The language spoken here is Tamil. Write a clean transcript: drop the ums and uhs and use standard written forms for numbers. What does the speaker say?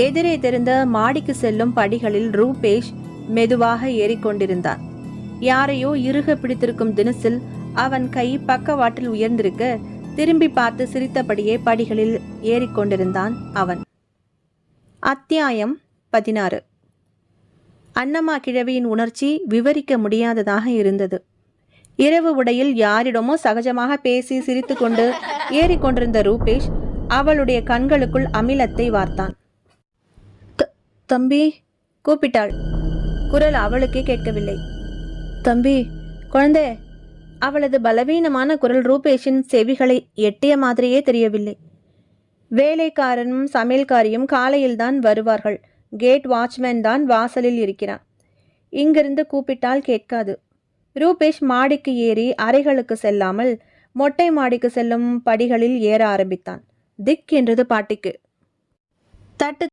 எதிரே தெரிந்த மாடிக்கு செல்லும் படிகளில் ரூபேஷ் மெதுவாக ஏறிக்கொண்டிருந்தான். யாரையோ இறுக பிடித்திருக்கும் தினசில் அவன் கை பக்கவாட்டில் உயர்ந்திருக்க திரும்பி பார்த்து சிரித்தபடியே படிகளில் ஏறிக்கொண்டிருந்தான் அவன். அத்தியாயம் 16. அன்னம்மா கிழவியின் உணர்ச்சி விவரிக்க முடியாததாக இருந்தது. இரவு உடையில் யாரிடமோ சகஜமாக பேசி சிரித்து கொண்டு ஏறிக்கொண்டிருந்த ரூபேஷ் அவளுடைய கண்களுக்குள் அமிலத்தை வார்த்தான். தம்பி கூப்பிட்டாள். குரல் அவளுக்கே கேட்கவில்லை. தம்பி குழந்தை. அவளது பலவீனமான குரல் ரூபேஷின் செவிகளை எட்டிய மாதிரியே தெரியவில்லை. வேலைக்காரனும் சமையல்காரியும் காலையில்தான் வருவார்கள். கேட் வாட்ச்மேன் தான் வாசலில் இருக்கிறான். இங்கிருந்து கூப்பிட்டால் கேட்காது. ரூபேஷ் மாடிக்கு ஏறி அறைகளுக்கு செல்லாமல் மொட்டை மாடிக்கு செல்லும் படிகளில் ஏற ஆரம்பித்தான். திக் என்றது பாட்டிக்கு. தட்டு